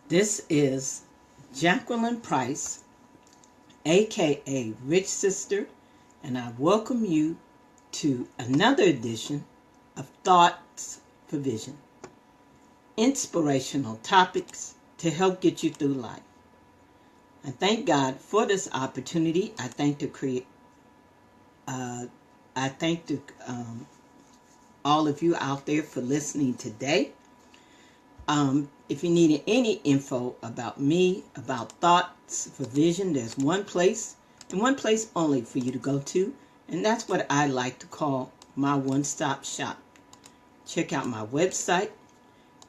This is Jacqueline Price, aka Rich Sister, and I welcome you to another edition of Thoughts for Vision. Inspirational topics to help get you through life. I thank God for this opportunity. I thank all of you out there for listening today. If you need any info about me, about Thoughts for Vision, there's one place and one place only for you to go to, and that's what I like to call my one-stop shop. Check out my website,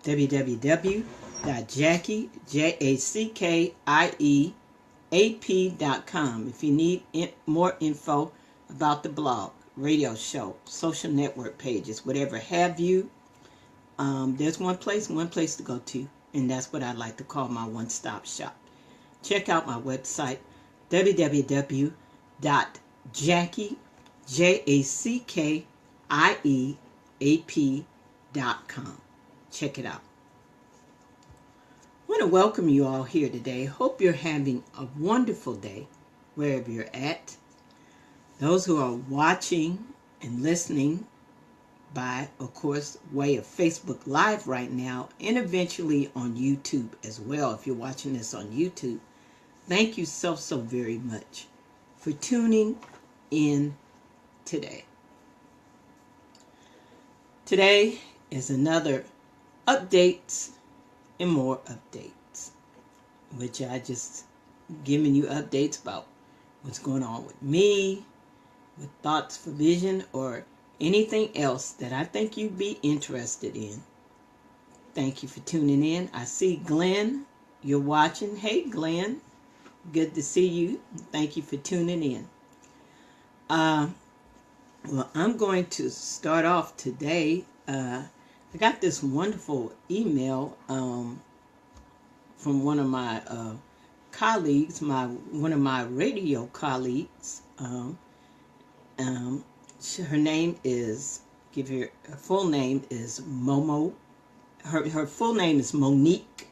www.jackieap.com if you need more info about the blog, radio show, social network pages, whatever have you. There's one place to go to, and that's what I like to call my one-stop shop. Check out my website, www.jackieap.com. Check it out. I want to welcome you all here today. Hope you're having a wonderful day wherever you're at. Those who are watching and listening by, of course, way of Facebook Live right now, and eventually on YouTube as well. If you're watching this on YouTube, thank you so very much for tuning in today. Today is another updates and more updates, which I just giving you updates about what's going on with me, with Thoughts for Vision, or anything else that I think you'd be interested in. Thank you for tuning in. I see Glenn, you're watching. Hey Glenn, good to see you. Thank you for tuning in. Well, I'm going to start off today. I got this wonderful email from one of my colleagues, one of my radio colleagues. Her name is, her full name is Momo. Her full name is Monique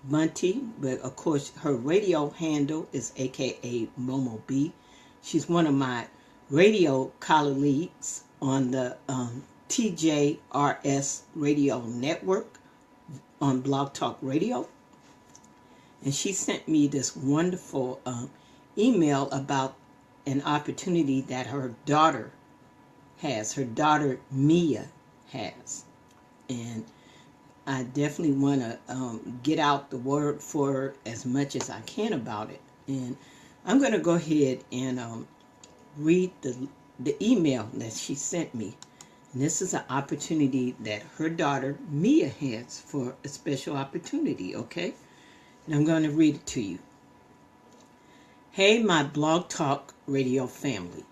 Bunty, but of course her radio handle is aka Momo B. She's one of my radio colleagues on the TJRS radio network on Blog Talk Radio. And she sent me this wonderful email about an opportunity that her daughter Mia has, and I definitely want to get out the word for her as much as I can about it. And I'm going to go ahead and read the email that she sent me. And this is an opportunity that her daughter Mia has for a special opportunity, okay? And I'm going to read it to you. Hey, my Blog Talk Radio family.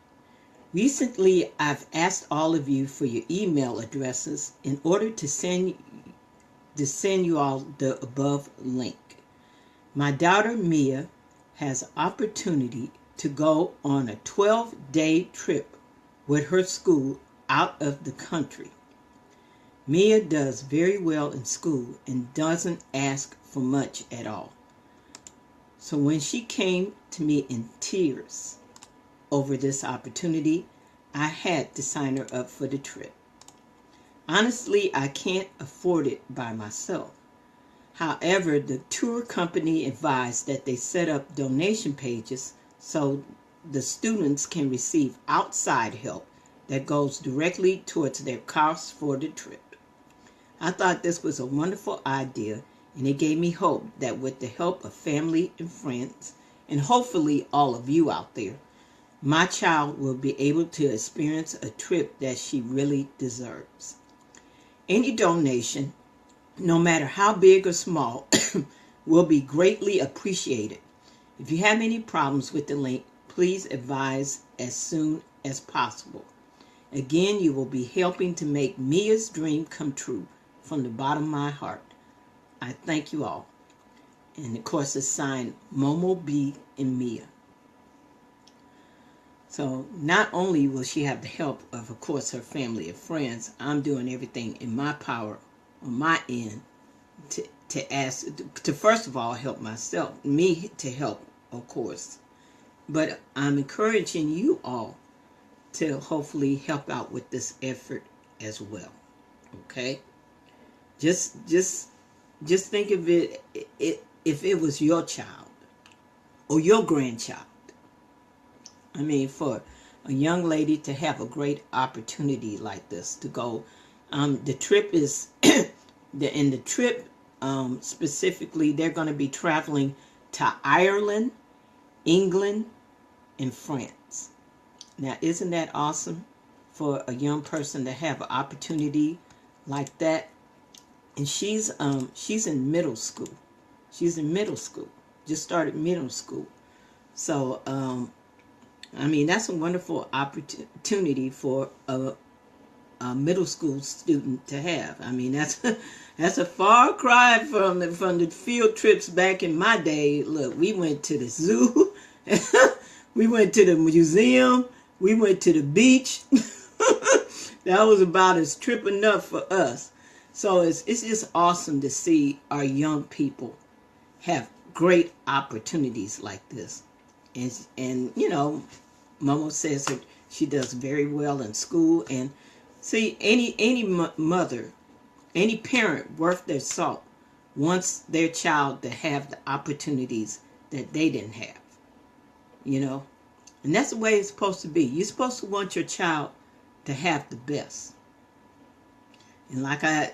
Recently, I've asked all of you for your email addresses in order to send you all the above link. My daughter Mia has opportunity to go on a 12-day trip with her school out of the country. Mia does very well in school and doesn't ask for much at all. So when she came to me in tears over this opportunity, I had to sign her up for the trip. Honestly, I can't afford it by myself. However, the tour company advised that they set up donation pages so the students can receive outside help that goes directly towards their costs for the trip. I thought this was a wonderful idea, and it gave me hope that with the help of family and friends, and hopefully all of you out there, my child will be able to experience a trip that she really deserves. Any donation, no matter how big or small, will be greatly appreciated. If you have any problems with the link, please advise as soon as possible. Again, you will be helping to make Mia's dream come true from the bottom of my heart. I thank you all. And of course, it's signed Momo B and Mia. So not only will she have the help of course, her family and friends, I'm doing everything in my power on my end to to ask, to first of all help myself, me to help, of course. But I'm encouraging you all to hopefully help out with this effort as well. Okay? Just think of it, if it was your child or your grandchild. I mean, for a young lady to have a great opportunity like this to go. The trip is, in the trip specifically, they're going to be traveling to Ireland, England, and France. Now, isn't that awesome for a young person to have an opportunity like that? And she's in middle school. She's in middle school. Just started middle school. So, I mean, that's a wonderful opportunity for a middle school student to have. I mean, that's a far cry from the field trips back in my day. Look, we went to the zoo, we went to the museum, we went to the beach. That was about as trip enough for us. So it's just awesome to see our young people have great opportunities like this. And you know, Momo says that she does very well in school. And see, any mother, any parent worth their salt wants their child to have the opportunities that they didn't have. You know, and that's the way it's supposed to be. You're supposed to want your child to have the best. And like I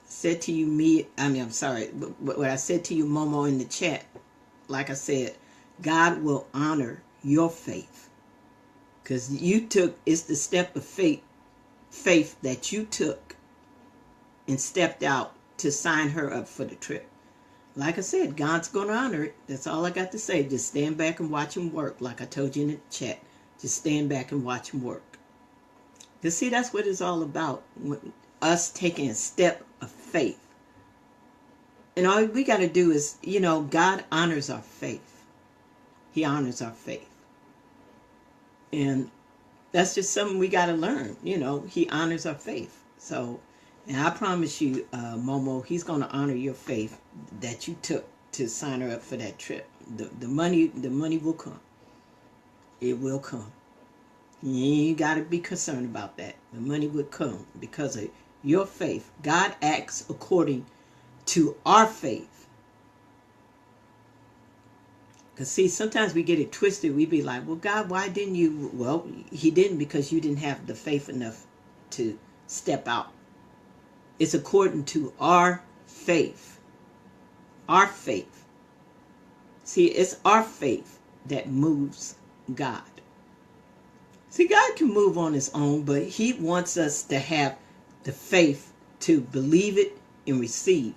said to you, what I said to you, Momo, in the chat, like I said, God will honor your faith. Because it's the step of faith that you took and stepped out to sign her up for the trip. Like I said, God's going to honor it. That's all I got to say. Just stand back and watch him work. Like I told you in the chat, just stand back and watch him work. Because see, that's what it's all about. Us taking a step of faith. And all we got to do is, you know, God honors our faith. He honors our faith. And that's just something we got to learn. You know, he honors our faith. So, and I promise you, Momo, he's going to honor your faith that you took to sign her up for that trip. The money will come. It will come. You ain't got to be concerned about that. The money will come because of your faith. God acts according to our faith. Because see, sometimes we get it twisted. We be like, well, God, why didn't you? Well, he didn't, because you didn't have the faith enough to step out. It's according to our faith. Our faith. See, it's our faith that moves God. See, God can move on his own, but he wants us to have the faith to believe it and receive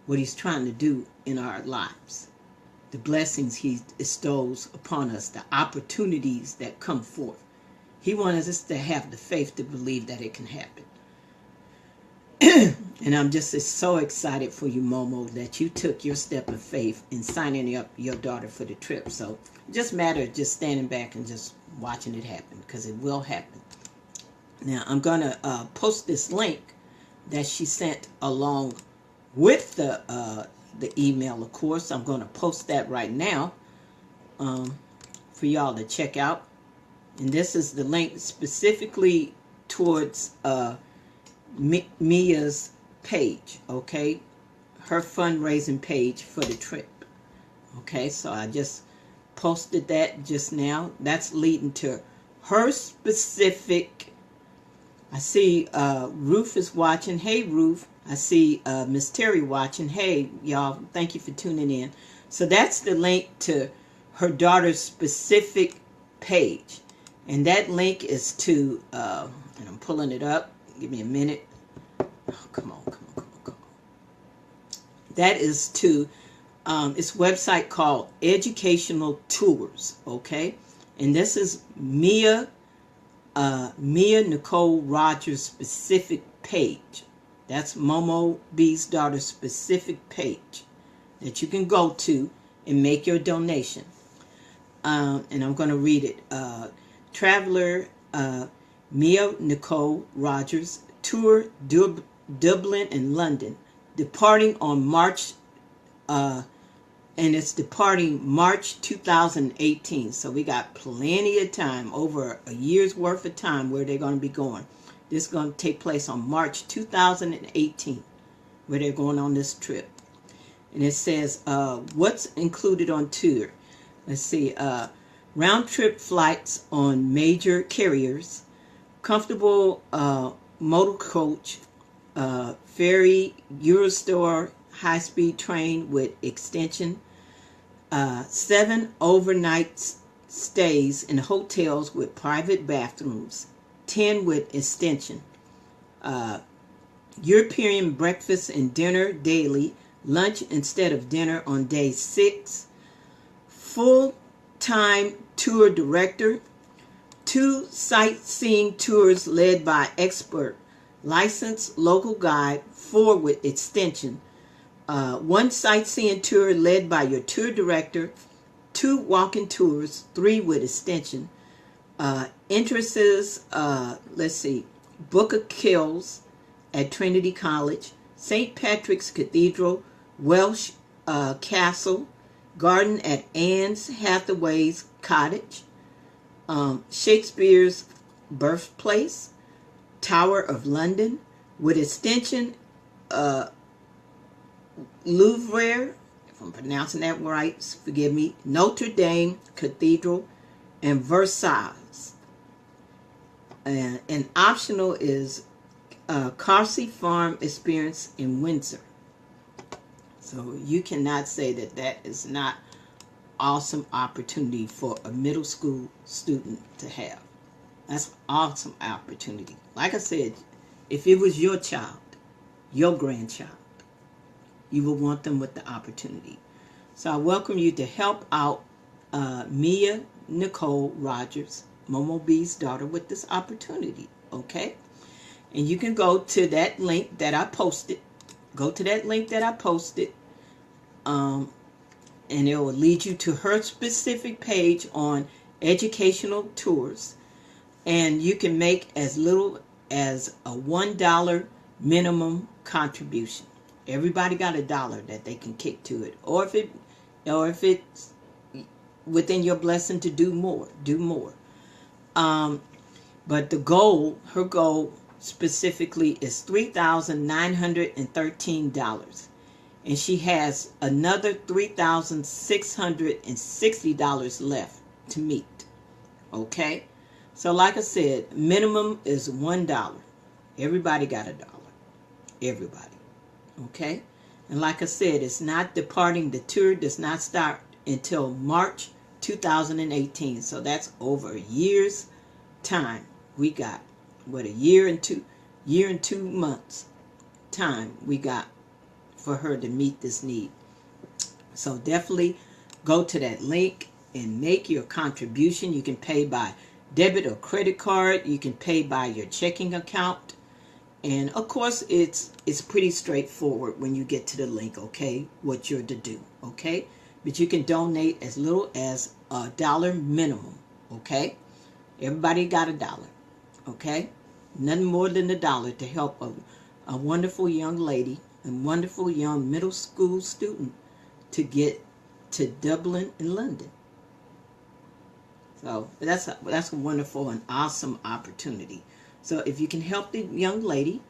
what he's trying to do in our lives. The blessings he bestows upon us, the opportunities that come forth. He wants us to have the faith to believe that it can happen. And I'm just so excited for you, Momo, that you took your step of faith in signing up your daughter for the trip. So it just matters just standing back and just watching it happen, because it will happen. Now, I'm going to post this link that she sent along with the email, of course. I'm going to post that right now for y'all to check out. And this is the link specifically towards Mia's page, okay? Her fundraising page for the trip. Okay, so I just posted that just now. That's leading to her specific. I see Ruth is watching. Hey, Ruth. I see Miss Terry watching. Hey, y'all. Thank you for tuning in. So that's the link to her daughter's specific page. And that link is to, and I'm pulling it up. Give me a minute. Oh, come on. That is to its website called Educational Tours, okay? And this is Mia Nicole Rogers' specific page. That's Momo B's daughter's specific page that you can go to and make your donation. And I'm going to read it. Traveler Mia Nicole Rogers, tour Dublin and London. departing on March, and it's departing March 2018. So we got plenty of time, over a year's worth of time where they're going to be going. This is going to take place on March 2018, where they're going on this trip. And it says, what's included on tour? Let's see, round-trip flights on major carriers, comfortable motor coach, ferry, Eurostar, high-speed train with extension, 7 overnight stays in hotels with private bathrooms, 10 with extension, European breakfast and dinner daily, lunch instead of dinner on day 6, full-time tour director, 2 sightseeing tours led by expert, licensed local guide, 4 with extension, 1 sightseeing tour led by your tour director, 2 walking tours, 3 with extension, entrances, let's see, Booker Kills at Trinity College, St. Patrick's Cathedral, Welsh Castle, Garden at Anne's Hathaway's Cottage, Shakespeare's birthplace, Tower of London, with extension, Louvre, if I'm pronouncing that right, forgive me, Notre Dame Cathedral, and Versailles. And optional is Carsey Farm experience in Windsor. So you cannot say that that is not awesome opportunity for a middle school student to have. That's an awesome opportunity. Like I said, if it was your child, your grandchild, you will want them with the opportunity. So I welcome you to help out Mia Nicole Rogers, Momo B's daughter, with this opportunity, okay? And you can go to that link that I posted. Go to that link that I posted, and it will lead you to her specific page on educational tours. And you can make as little as a $1 minimum contribution. Everybody got $1 that they can kick to it, or if it's within your blessing to do more, do more. But the goal, her goal specifically, is $3,913, and she has another $3,660 left to meet. Okay, so like I said, minimum is $1. Everybody got $1. Everybody. Okay, and like I said, it's not departing. The tour does not start until March 2018. So that's over a year's time. We got what, a year and 2 months time we got for her to meet this need. So definitely go to that link and make your contribution. You can pay by debit or credit card. You can pay by your checking account. And of course, it's pretty straightforward when you get to the link, okay, what you're to do, okay? But you can donate as little as $1 minimum, okay? Everybody got $1, okay? Nothing more than $1 to help a wonderful young lady, a wonderful young middle school student to get to Dublin and London. So that's a wonderful and awesome opportunity. So if you can help the young lady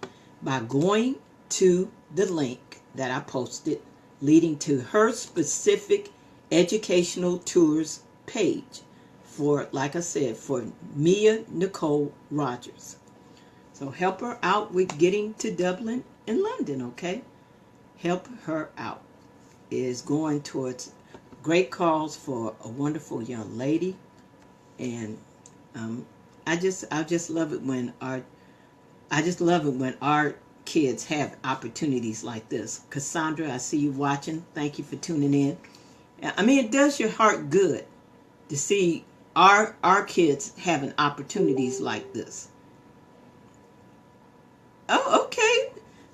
by going to the link that I posted leading to her specific educational tours page for, like I said, for Mia Nicole Rogers. So help her out with getting to Dublin and London, okay? Help her out. It is going towards great cause for a wonderful young lady. And I just love it when our kids have opportunities like this. Cassandra, I see you watching. Thank you for tuning in. I mean, it does your heart good to see our kids having opportunities like this. Oh, okay.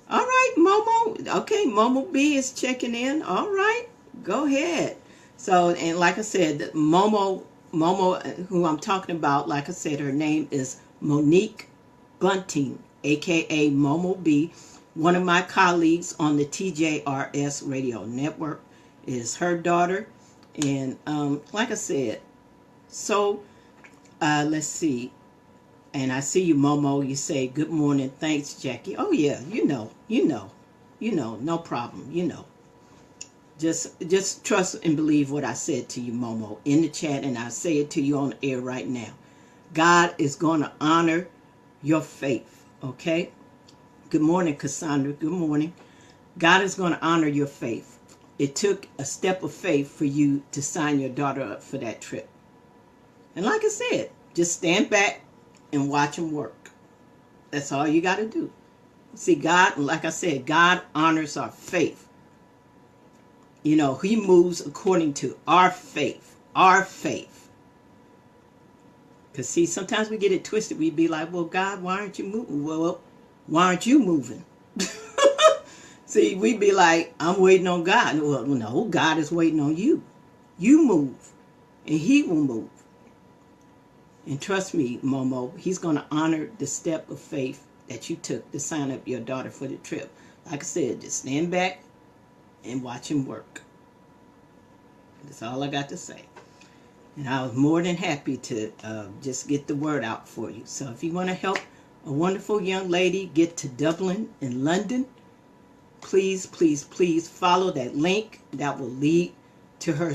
All right, Momo. Okay, Momo B is checking in. All right, go ahead. So, and like I said, Momo, who I'm talking about, like I said, her name is Monique Bunting, aka Momo B. one of my colleagues on the TJRS radio network. Is her daughter. And like I said, so let's see. And I see you, Momo. You say, good morning. Thanks, Jackie. Oh, yeah, you know, no problem, Just trust and believe what I said to you, Momo, in the chat, and I say it to you on the air right now. God is going to honor your faith, okay? Good morning, Cassandra. Good morning. God is going to honor your faith. It took a step of faith for you to sign your daughter up for that trip. And like I said, just stand back and watch him work. That's all you got to do. See, God, like I said, God honors our faith. He moves according to our faith. Our faith. Because, see, sometimes we get it twisted. We be like, well, God, why aren't you moving? Well, why aren't you moving? See, we be like, I'm waiting on God. Well, no, God is waiting on you. You move, and he will move. And trust me, Momo, he's going to honor the step of faith that you took to sign up your daughter for the trip. Like I said, just stand back and watch him work. That's all I got to say. And I was more than happy to just get the word out for you. So if you want to help a wonderful young lady get to Dublin and London, please, please, please follow that link that will lead to her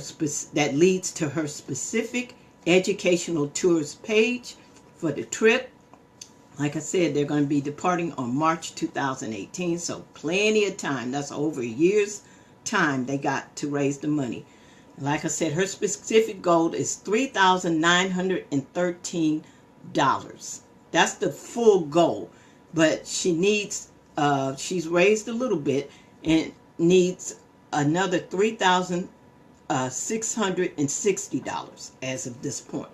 that leads to her specific educational tours page for the trip. Like I said, they're going to be departing on March 2018, so plenty of time. That's over a year's time they got to raise the money. Like I said, her specific goal is $3,913. That's the full goal, but she needs she's raised a little bit and needs another $3,660 as of this point.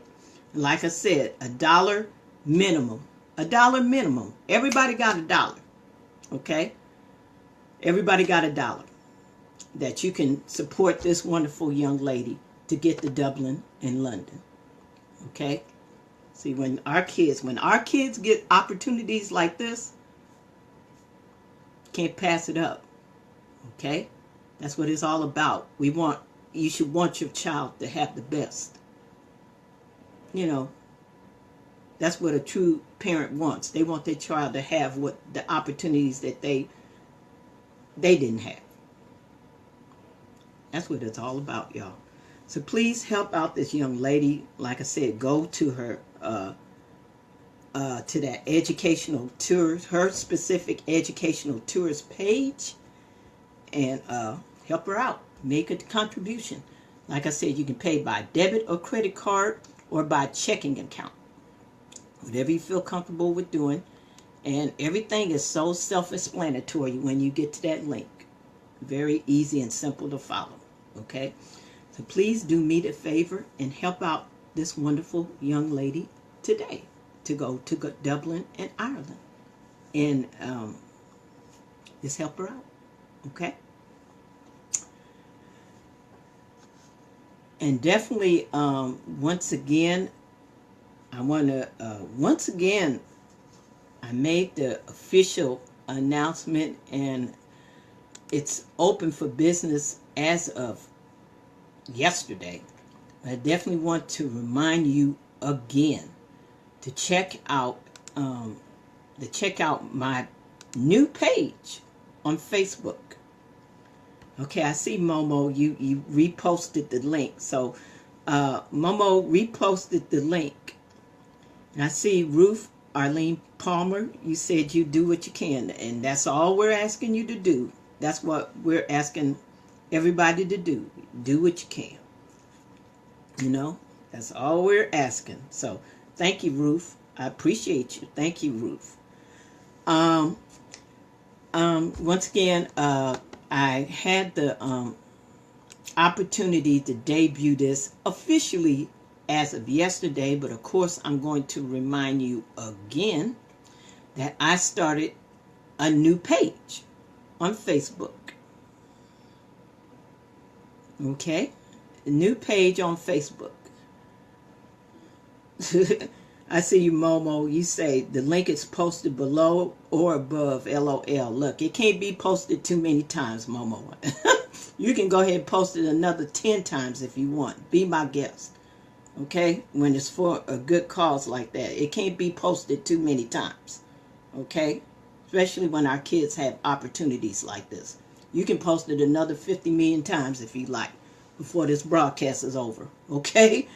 Like I said, $1 minimum. $1 minimum. Everybody got $1. Okay? Everybody got $1 that you can support this wonderful young lady to get to Dublin and London. Okay? See, when our kids get opportunities like this, can't pass it up. Okay? That's what it's all about. You should want your child to have the best. That's what a true parent wants. They want their child to have what the opportunities that they didn't have. That's what it's all about, y'all. So please help out this young lady. Like I said, go to her to that educational tours, her specific educational tours page, and help her out. Make a contribution. Like I said, you can pay by debit or credit card or by checking account. Whatever you feel comfortable with doing. And everything is so self-explanatory when you get to that link. Very easy and simple to follow. Okay? So please do me the favor and help out this wonderful young lady today to go to Dublin and Ireland. And just help her out. Okay? And definitely, once again, I want to, I made the official announcement, and it's open for business as of yesterday. I definitely want to remind you again to check out my new page on Facebook. Okay, I see Momo, you reposted the link. So Momo reposted the link. And I see Ruth Arlene Palmer, you said you do what you can, and that's all we're asking you to do. That's what we're asking everybody to do. Do what you can. That's all we're asking. So thank you, Ruth. I appreciate you. Thank you, Ruth. Once again, I had the opportunity to debut this officially as of yesterday, but of course I'm going to remind you again that I started a new page on Facebook. Okay? A new page on Facebook. I see you, Momo. You say the link is posted below or above. LOL. Look, it can't be posted too many times, Momo. You can go ahead and post it another 10 times if you want. Be my guest. Okay? When it's for a good cause like that. It can't be posted too many times. Okay? Especially when our kids have opportunities like this. You can post it another 50 million times if you like before this broadcast is over. Okay?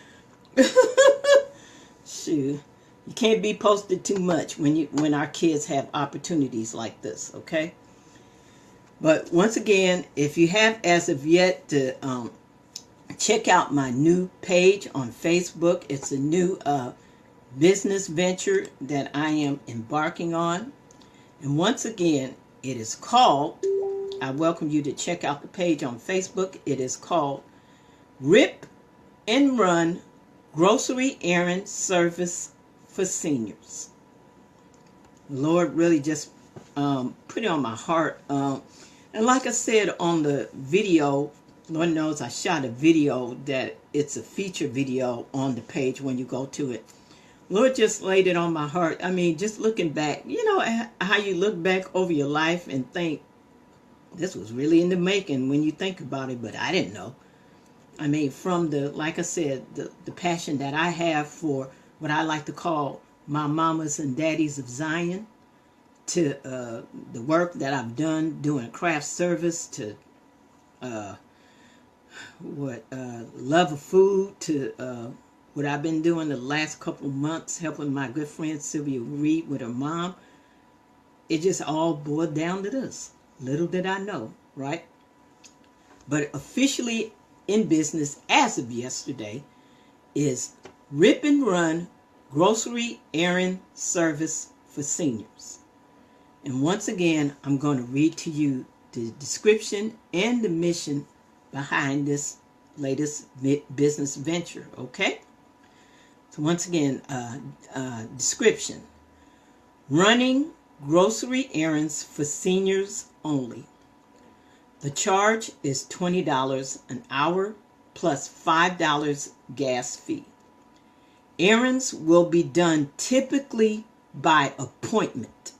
Shoot. You can't be posted too much when our kids have opportunities like this, okay? But once again, if you have as of yet to check out my new page on Facebook, it's a new business venture that I am embarking on. And once again, it is called, I welcome you to check out the page on Facebook. It is called Rip and Run Grocery Errand Service for Seniors. The Lord really just put it on my heart. And like I said on the video, Lord knows I shot a video that it's a feature video on the page when you go to it. Lord just laid it on my heart. I mean, just looking back, you know how you look back over your life and think, this was really in the making when you think about it, but I didn't know. I mean, from the, like I said, the passion that I have for what I like to call my mamas and daddies of Zion, to the work that I've done doing craft service, to love of food, to what I've been doing the last couple of months, helping my good friend Sylvia Reed with her mom. It just all boiled down to this. Little did I know, right? But officially in business as of yesterday is Rip and Run Grocery Errand Service for Seniors. And once again, I'm going to read to you the description and the mission behind this latest business venture, okay? So once again, description. Running grocery errands for seniors only. The charge is $20 an hour plus $5 gas fee. Errands will be done typically by appointment.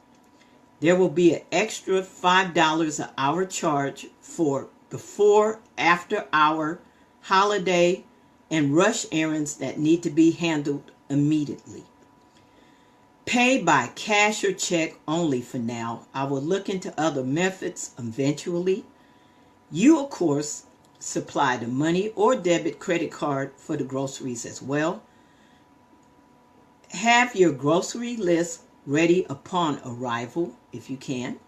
There will be an extra $5 an hour charge for before, after hour, holiday, and rush errands that need to be handled immediately. Pay by cash or check only for now. I will look into other methods eventually. You, of course, supply the money or debit credit card for the groceries as well. Have your grocery list ready upon arrival if you can.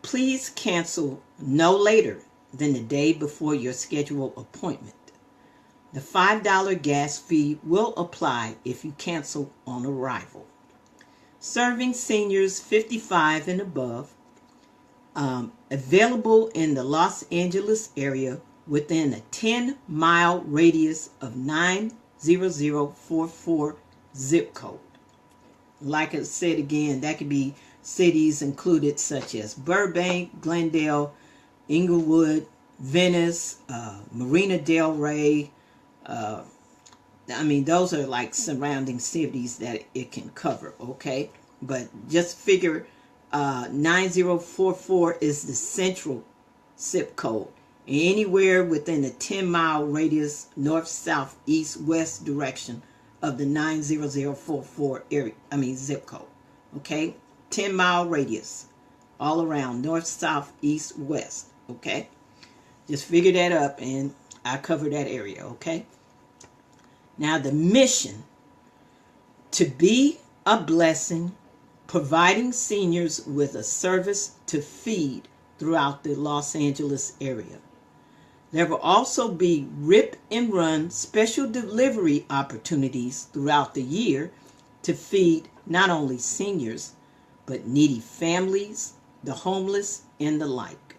Please cancel no later than the day before your scheduled appointment. The $5 gas fee will apply if you cancel on arrival. Serving seniors 55 and above. Available in the Los Angeles area within a 10-mile radius of 90044 zip code. Like I said again, that could be cities included such as Burbank, Glendale, Inglewood, Venice, Marina Del Rey. I mean, those are like surrounding cities that it can cover, okay? But just figure 9044 is the central zip code. Anywhere within a 10-mile radius, north, south, east, west direction of the 90044 area, zip code. Okay? 10-mile radius. All around, north, south, east, west. Okay? Just figure that up and I cover that area, okay? Now the mission: to be a blessing, providing seniors with a service to feed throughout the Los Angeles area. There will also be Rip and Run special delivery opportunities throughout the year to feed not only seniors, but needy families, the homeless, and the like.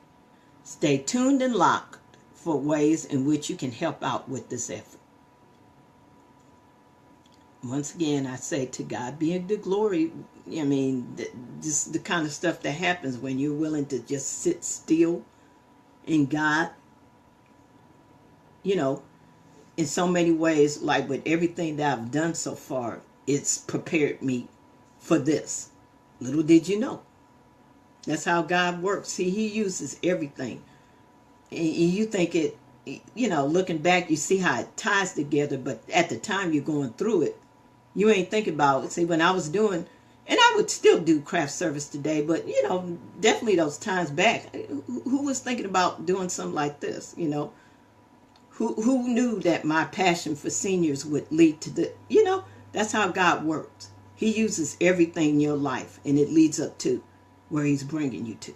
Stay tuned and locked for ways in which you can help out with this effort. Once again, I say, to God be the glory. I mean, just the kind of stuff that happens when you're willing to just sit still in God, you know, in so many ways, like with everything that I've done so far, it's prepared me for this. Little did you know. That's how God works. See, he uses everything. And you think it, you know, looking back, you see how it ties together, but at the time you're going through it, you ain't thinking about it. See, when I was doing, and I would still do craft service today, but, you know, definitely those times back, who was thinking about doing something like this, you know? Who knew that my passion for seniors would lead to the, you know, that's how God works. He uses everything in your life, and it leads up to where he's bringing you to.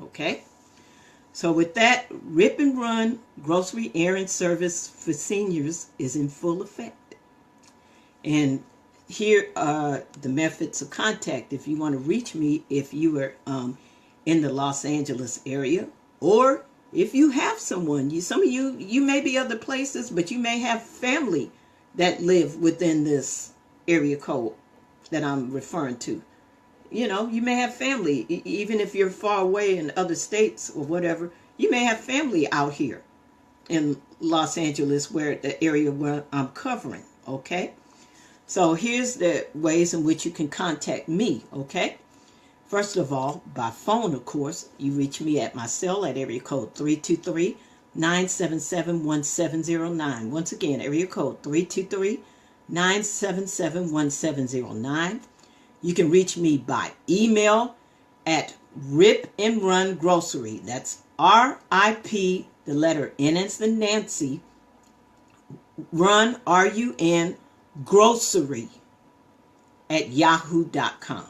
Okay? So with that, Rip and Run grocery errand service for seniors is in full effect. And here are the methods of contact if you want to reach me if you are in the Los Angeles area, or if you have someone. Some of you may be other places, but you may have family that live within this area code that I'm referring to. You know, you may have family, even if you're far away in other states or whatever. You may have family out here in Los Angeles, where the area where I'm covering. Okay, so here's the ways in which you can contact me. Okay, first of all, by phone, of course, you reach me at my cell at area code 323-977-1709. Once again, area code 323-977-1709. You can reach me by email at Rip and Run Grocery. That's RIP, the letter N as the Nancy, Run, RUN, Grocery at yahoo.com.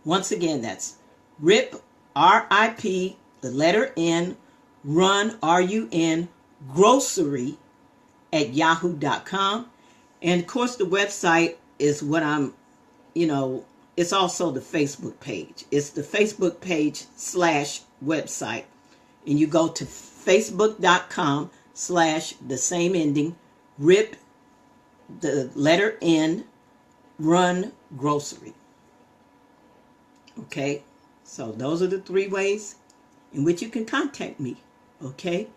Once again, that's Rip, RIP, the letter N, Run, RUN, Grocery at yahoo.com. And of course, the website is what I'm, you know, it's also the Facebook page. It's the Facebook page / website. And you go to facebook.com / the same ending, Rip, the letter N, Run Grocery. Okay, so those are the 3 ways in which you can contact me. Okay,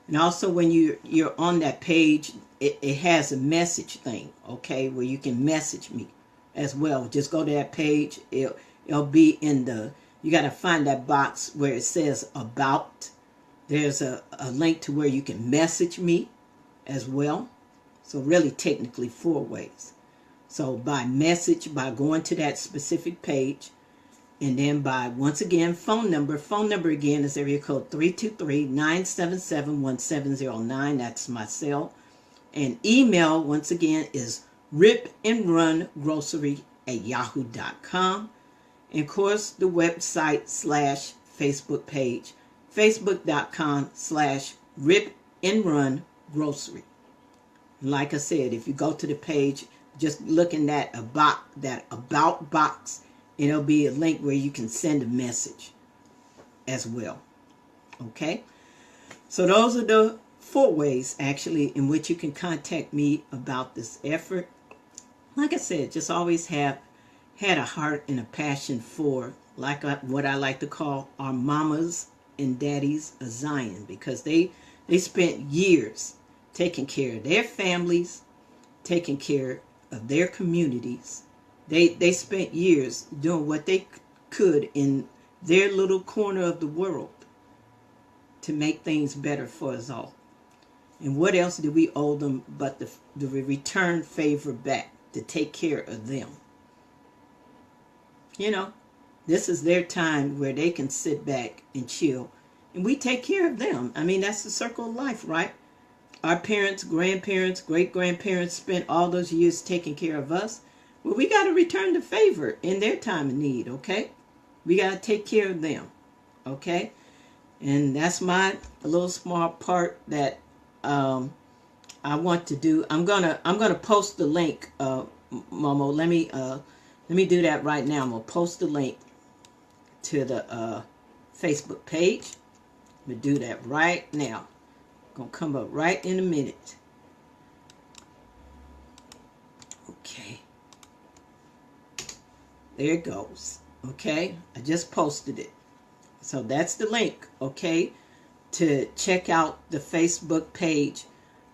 and also when you're on that page, it has a message thing. Okay, where you can message me as well. Just go to that page. It'll be in the, you got to find that box where it says about. There's a link to where you can message me as well. So really technically 4 ways. So by message, by going to that specific page, and then by, once again, phone number again is area code 323-977-1709. That's my cell. And email, once again, is ripandrungrocery@yahoo.com. And of course, the website / Facebook page, facebook.com / ripandrungrocery. Like I said, if you go to the page, just look in that about box, and there'll be a link where you can send a message as well. Okay? So those are the 4 ways, actually, in which you can contact me about this effort. Like I said, just always had a heart and a passion for, like what I like to call our mamas and daddies of Zion, because they spent years taking care of their families, taking care of their communities. They spent years doing what they could in their little corner of the world to make things better for us all. And what else do we owe them but the return favor back, to take care of them? You know, this is their time where they can sit back and chill, and we take care of them. I mean, that's the circle of life, right? Our parents, grandparents, great-grandparents spent all those years taking care of us. Well, we got to return the favor in their time of need, okay? We got to take care of them, okay? And that's my little small part that I want to do. I'm gonna post the link, Momo. Let me do that right now. I'm gonna post the link to the Facebook page. I'm gonna do that right now. Gonna come up right in a minute. Okay. There it goes. Okay, I just posted it. So that's the link, okay, to check out the Facebook page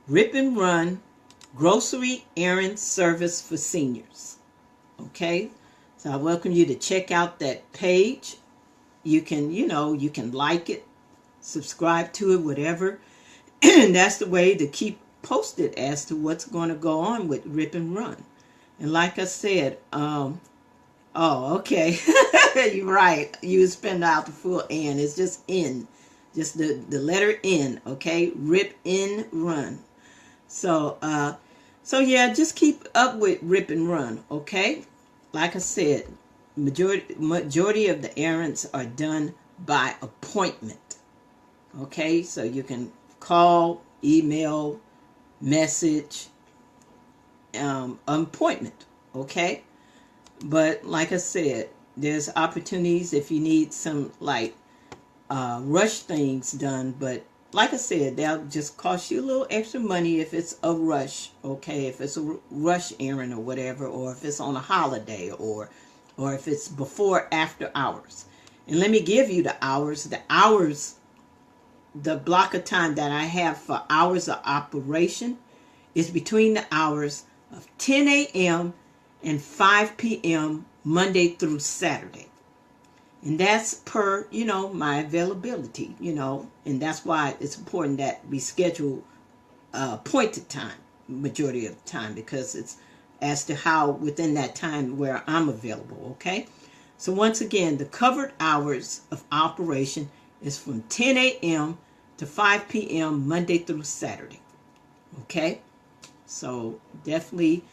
Rip and Run Grocery Errand Service for Seniors. Okay, so I welcome you to check out that page. You can, you can like it, subscribe to it, whatever. And that's the way to keep posted as to what's going to go on with Rip and Run. And like I said, oh, okay. You're right. You spend out the full N. It's just N. Just the letter N, okay? Rip and Run. So, yeah, just keep up with Rip and Run, okay? Like I said, majority of the errands are done by appointment, okay? So you can call, email, message, appointment, okay? But like I said, there's opportunities if you need some like rush things done. But like I said, they'll just cost you a little extra money if it's a rush, okay? If it's a rush errand or whatever, or if it's on a holiday, or if it's before, after hours. And let me give you the hours. The block of time that I have for hours of operation is between the hours of 10 a.m. and 5 p.m. Monday through Saturday. And that's per, my availability, and that's why it's important that we schedule appointed time majority of the time, because it's as to how within that time where I'm available, okay? So once again, the covered hours of operation is from 10 a.m. to 5 p.m. Monday through Saturday, okay? So definitely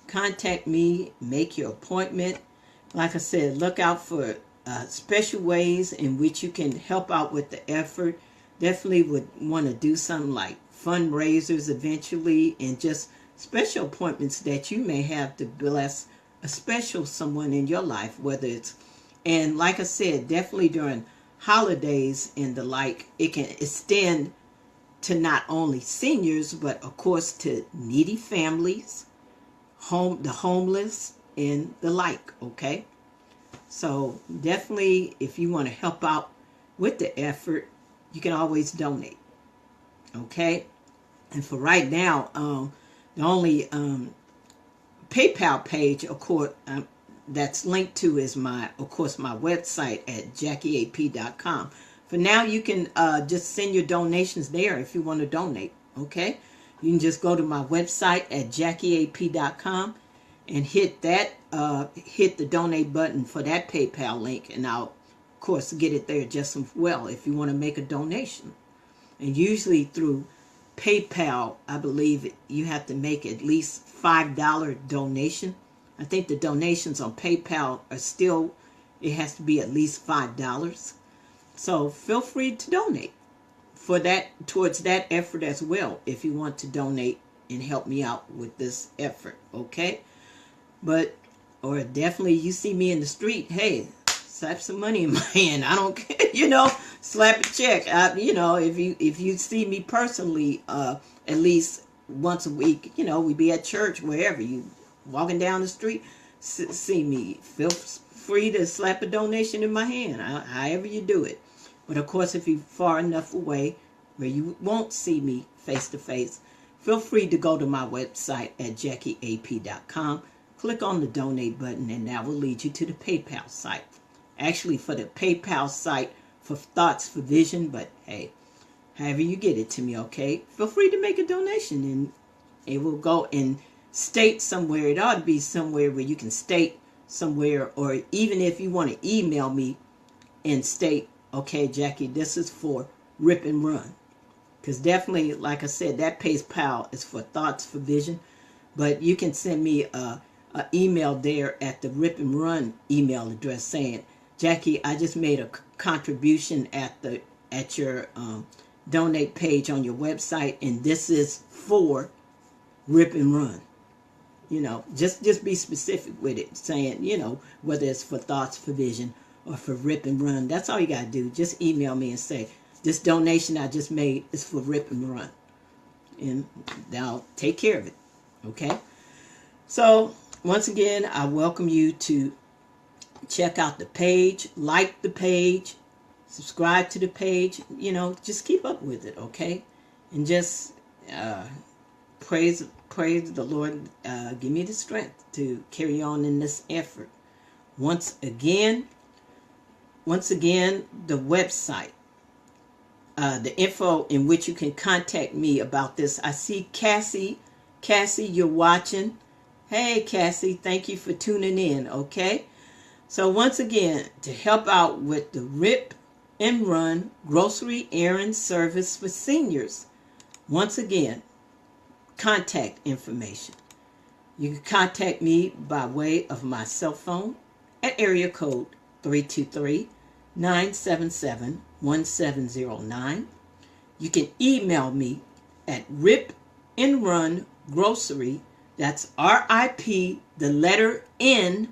contact me, make your appointment. Like I said, look out for special ways in which you can help out with the effort. Definitely would want to do something like fundraisers eventually, and just special appointments that you may have to bless a special someone in your life, whether it's, and like I said, definitely during holidays and the like, it can extend to not only seniors, but of course to needy families, the homeless, and the like, okay? So definitely, if you want to help out with the effort, you can always donate, okay? And for right now, the only PayPal page, of course, that's linked to is my website at JackieAP.com. For now, you can just send your donations there if you want to donate, okay? You can just go to my website at JackieAP.com and hit the donate button for that PayPal link, and I'll of course get it there just as well if you want to make a donation. And usually through PayPal, I believe you have to make at least $5 donation. I think the donations on PayPal are still, it has to be at least $5. So feel free to donate for that, towards that effort as well, if you want to donate and help me out with this effort, okay? But, or definitely you see me in the street, hey, slap some money in my hand. I don't care, slap a check. If you see me personally, at least once a week, we be at church, wherever you walking down the street, see me, feel free to slap a donation in my hand, however you do it. But of course, if you're far enough away where you won't see me face to face, feel free to go to my website at JackieAP.com. Click on the donate button, and that will lead you to the PayPal site. Actually, for the PayPal site for Thoughts for Vision, but hey, however you get it to me, okay? Feel free to make a donation, and it will go and state somewhere. It ought to be somewhere where you can state somewhere, or even if you want to email me and state, okay, Jackie, this is for Rip and Run. Because definitely, like I said, that PayPal is for Thoughts for Vision, but you can send me a email there at the Rip and Run email address saying, Jackie, I just made a contribution at your donate page on your website, and this is for Rip and Run. Just be specific with it, saying, whether it's for Thoughts for Vision or for Rip and Run. That's all you got to do. Just email me and say, this donation I just made is for Rip and Run. And I'll take care of it. Okay? So, once again, I welcome you to check out the page, like the page, subscribe to the page, just keep up with it, okay? And just praise the Lord. Give me the strength to carry on in this effort. Once again, the website, the info in which you can contact me about this. I see Cassie. Cassie, you're watching. Hey, Cassie, thank you for tuning in, okay? So once again, to help out with the Rip and Run grocery errand service for seniors, once again, contact information. You can contact me by way of my cell phone at area code 323-977-1709. You can email me at ripandrungrocery, that's RIP, the letter N,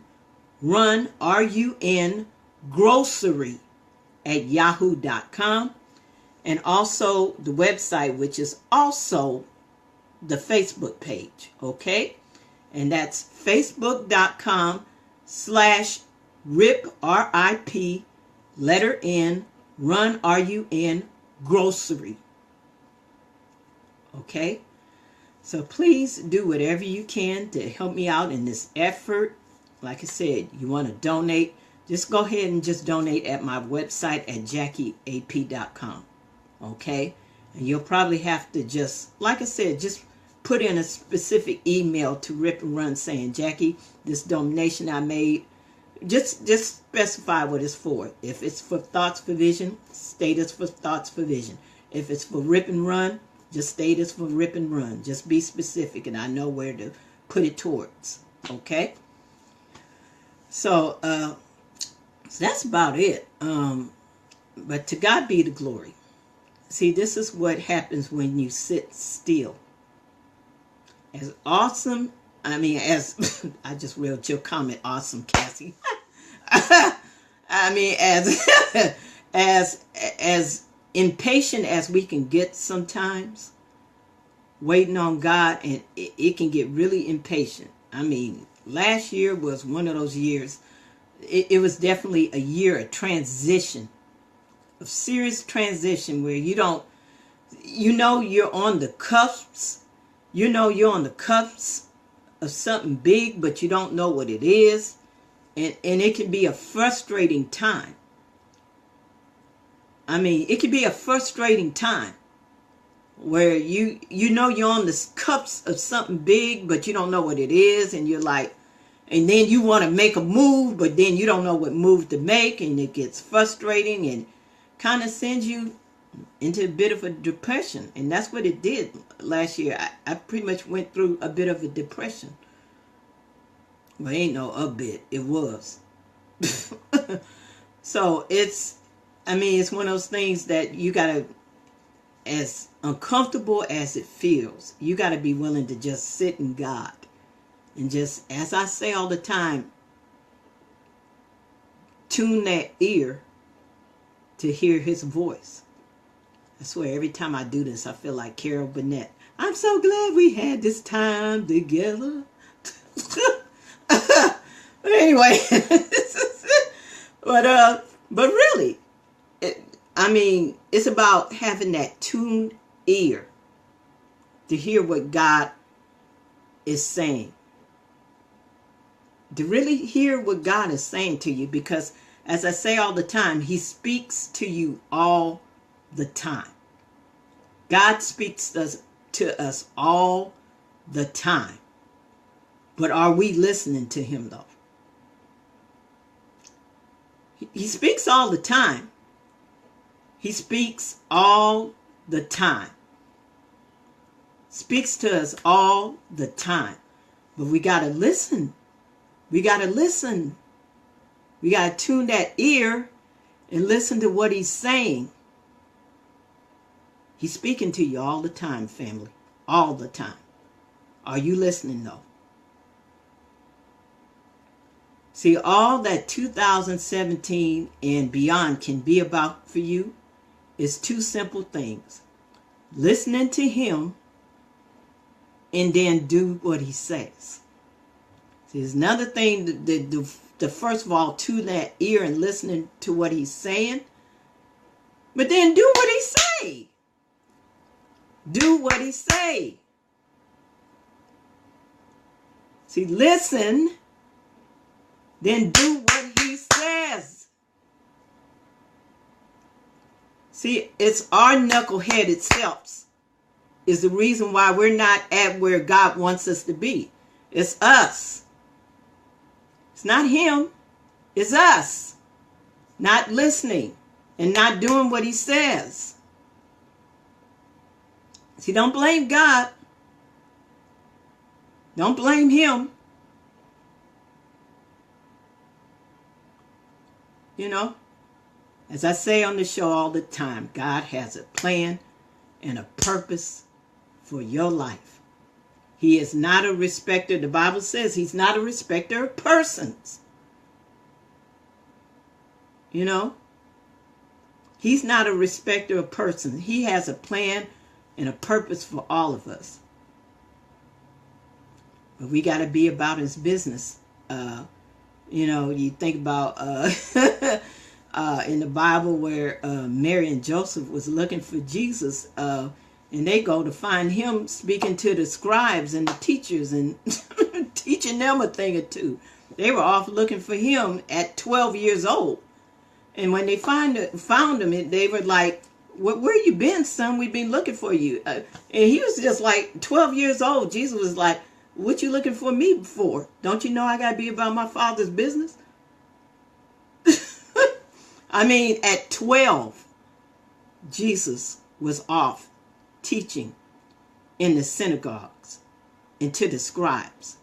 run, RUN, grocery, at yahoo.com. And also the website, which is also the Facebook page, okay? And that's facebook.com/RIP, RIP, letter N, run, RUN, grocery. Okay? So please do whatever you can to help me out in this effort. Like I said, you want to donate, just go ahead and just donate at my website at JackieAP.com. Okay? And you'll probably have to just, like I said, just put in a specific email to Rip and Run saying, Jackie, this donation I made, just specify what it's for. If it's for Thoughts for Vision, state it's for Thoughts for Vision. If it's for Rip and Run, just state it's for Rip and Run. Just be specific and I know where to put it towards. Okay? So that's about it. But to God be the glory. See, this is what happens when you sit still. As awesome, I mean, as I just read your comment, awesome, Cassie. I mean, as impatient as we can get sometimes, waiting on God, and it can get really impatient. I mean, last year was one of those years. It was definitely a year of transition, of serious transition, where you're on the cusps. You're on the cusps of something big, but you don't know what it is. And it can be a frustrating time. I mean, it can be a frustrating time where you're on the cusp of something big, but you don't know what it is. And you're like, and then you want to make a move, but then you don't know what move to make. And it gets frustrating and kind of sends you into a bit of a depression. And that's what it did last year. I pretty much went through a bit of a depression. Well, ain't no a bit. It was. So it's one of those things that you got to, as uncomfortable as it feels, you got to be willing to just sit in God. And just, as I say all the time, tune that ear to hear his voice. I swear, every time I do this, I feel like Carol Burnett. I'm so glad we had this time together. But anyway, but really, it's about having that tuned ear to hear what God is saying. To really hear what God is saying to you, because as I say all the time, he speaks to you all the time. God speaks to us all the time. But are we listening to him, though? He speaks all the time. He speaks all the time. Speaks to us all the time. But we got to listen. We got to listen. We got to tune that ear and listen to what he's saying. He's speaking to you all the time, family. All the time. Are you listening, though? See, all that 2017 and beyond can be about for you is two simple things. Listening to him and then do what he says. See, there's another thing, the first of all, tune that ear and listening to what he's saying. But then do what he say. Do what he say. See, listen, then do what he says. See, it's our knuckleheaded selves is the reason why we're not at where God wants us to be. It's us. It's not him. It's us. Not listening and not doing what he says. See, don't blame God. Don't blame him. You know, as I say on the show all the time, God has a plan and a purpose for your life. He is not a respecter. The Bible says he's not a respecter of persons. You know, he's not a respecter of persons. He has a plan and a purpose for all of us. But we got to be about his business. You know, you think about in the Bible where Mary and Joseph was looking for Jesus, and they go to find him speaking to the scribes and the teachers and teaching them a thing or two. They were off looking for him at 12 years old. And when they found him, they were like, where you been, son? We've been looking for you. And he was just like 12 years old. Jesus was like, what you looking for me for? Don't you know I got to be about my Father's business? I mean, at 12, Jesus was off teaching in the synagogues and to the scribes,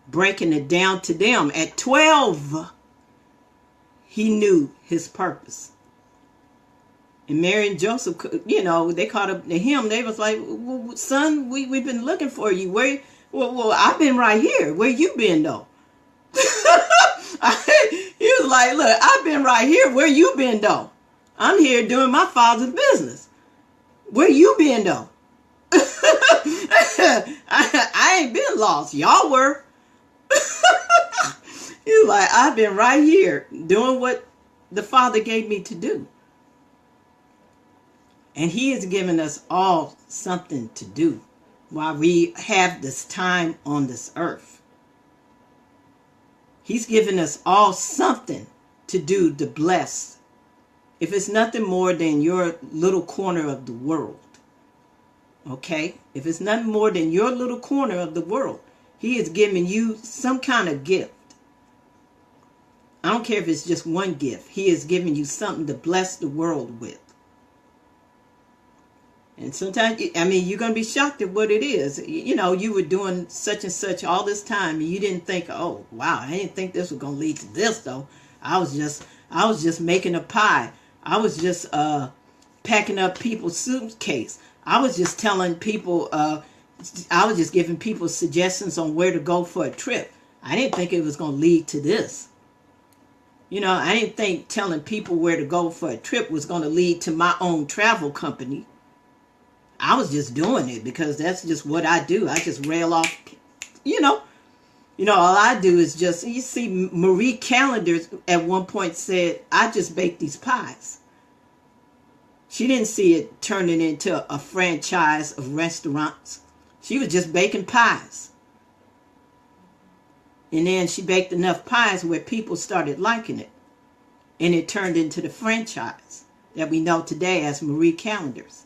breaking it down to them. At 12, he knew his purpose. And Mary and Joseph, you know, they caught up to him. They was like, well, son, we've been looking for you. Where? Well, I've been right here. Where you been, though? He was like, look, I've been right here. Where you been, though? I'm here doing my Father's business. Where you been, though? I ain't been lost. Y'all were. He was like, I've been right here doing what the Father gave me to do. And he has given us all something to do while we have this time on this earth. He's given us all something to do to bless. If it's nothing more than your little corner of the world. Okay? If it's nothing more than your little corner of the world, he is giving you some kind of gift. I don't care if it's just one gift. He is giving you something to bless the world with. And sometimes, I mean, you're going to be shocked at what it is. You know, you were doing such and such all this time, and you didn't think, oh, wow, I didn't think this was going to lead to this, though. I was just making a pie. I was just packing up people's suitcase. I was just telling people, I was just giving people suggestions on where to go for a trip. I didn't think it was going to lead to this. You know, I didn't think telling people where to go for a trip was going to lead to my own travel company. I was just doing it because that's just what I do. I just rail off, you know, all I do is just, you see, Marie Callender at one point said, I just bake these pies. She didn't see it turning into a franchise of restaurants. She was just baking pies. And then she baked enough pies where people started liking it. And it turned into the franchise that we know today as Marie Callender's.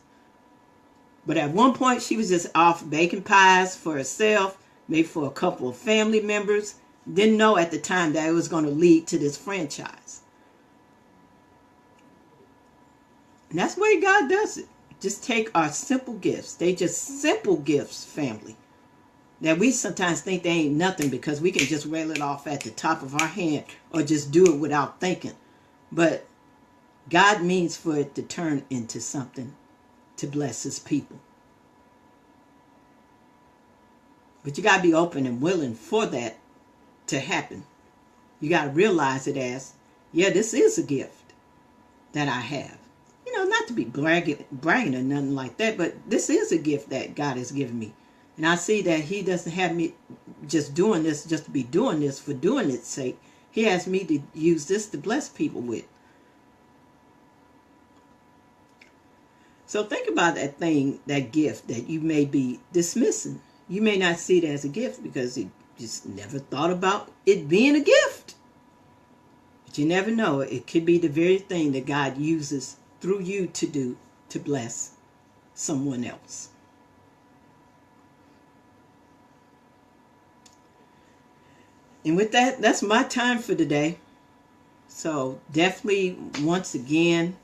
But at one point, she was just off baking pies for herself, maybe for a couple of family members. Didn't know at the time that it was going to lead to this franchise. And that's the way God does it. Just take our simple gifts. They just simple gifts, family. That we sometimes think they ain't nothing because we can just rail it off at the top of our hand or just do it without thinking. But God means for it to turn into something to bless his people. But you got to be open and willing for that to happen. You got to realize it as, yeah, this is a gift that I have. You know, not to be bragging or nothing like that, but this is a gift that God has given me. And I see that he doesn't have me just doing this just to be doing this for doing its sake. He has me to use this to bless people with. So think about that thing, that gift that you may be dismissing. You may not see it as a gift because it just never thought about it being a gift. But you never know. It could be the very thing that God uses through you to do to bless someone else. And with that, that's my time for today. So definitely, once again,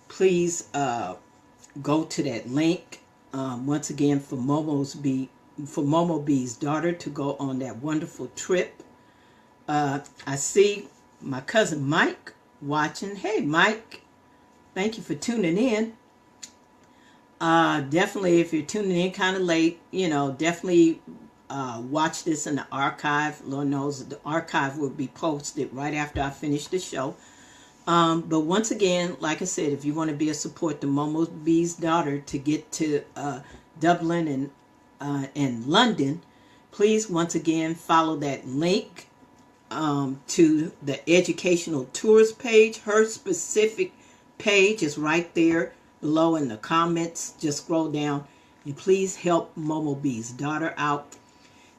please go to that link. Once again, for Momo B's daughter to go on that wonderful trip. I see my cousin Mike watching. Hey, Mike, thank you for tuning in. Definitely, if you're tuning in kind of late, definitely watch this in the archive. Lord knows the archive will be posted right after I finish the show. But once again, like I said, if you want to be a support to Momo B's daughter to get to Dublin and London, please once again follow that link to the educational tours page. Her specific page is right there below in the comments. Just scroll down and please help Momo B's daughter out.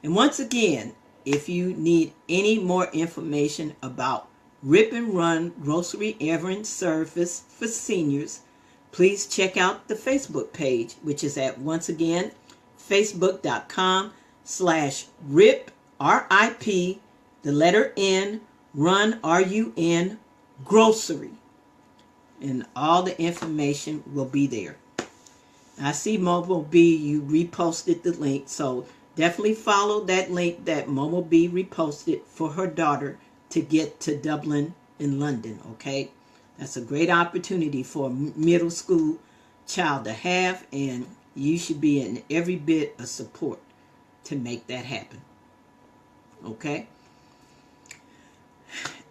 And once again, if you need any more information about Rip and Run grocery errand service for seniors, please check out the Facebook page, which is at, once again, facebook.com/RIP, R-I-P, the letter N, Run, R-U-N, grocery. And all the information will be there. I see Momo B, you reposted the link, so definitely follow that link that Momo B reposted for her daughter to get to Dublin and London, okay? That's a great opportunity for a middle school child to have, and you should be in every bit of support to make that happen, okay?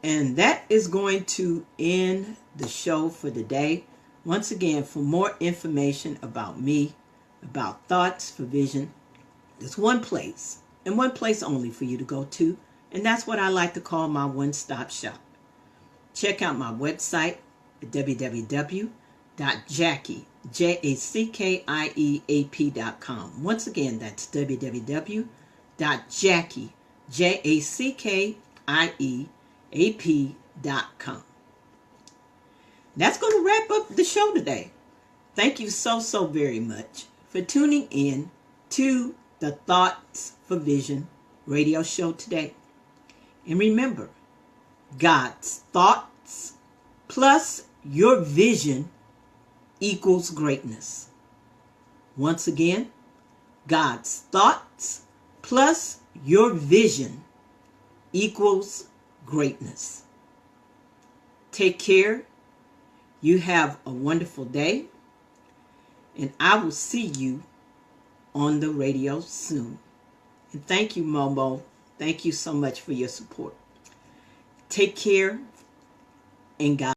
And that is going to end the show for today. Once again, for more information about me, about Thoughts for Vision, there's one place, and one place only for you to go to, and that's what I like to call my one-stop shop. Check out my website at www.jackieap.com. Once again, that's www.jackieap.com. That's going to wrap up the show today. Thank you so very much for tuning in to the Thoughts for Vision radio show today. And remember, God's thoughts plus your vision equals greatness. Once again, God's thoughts plus your vision equals greatness. Take care. You have a wonderful day. And I will see you on the radio soon. And thank you, Momo. Thank you so much for your support. Take care, and God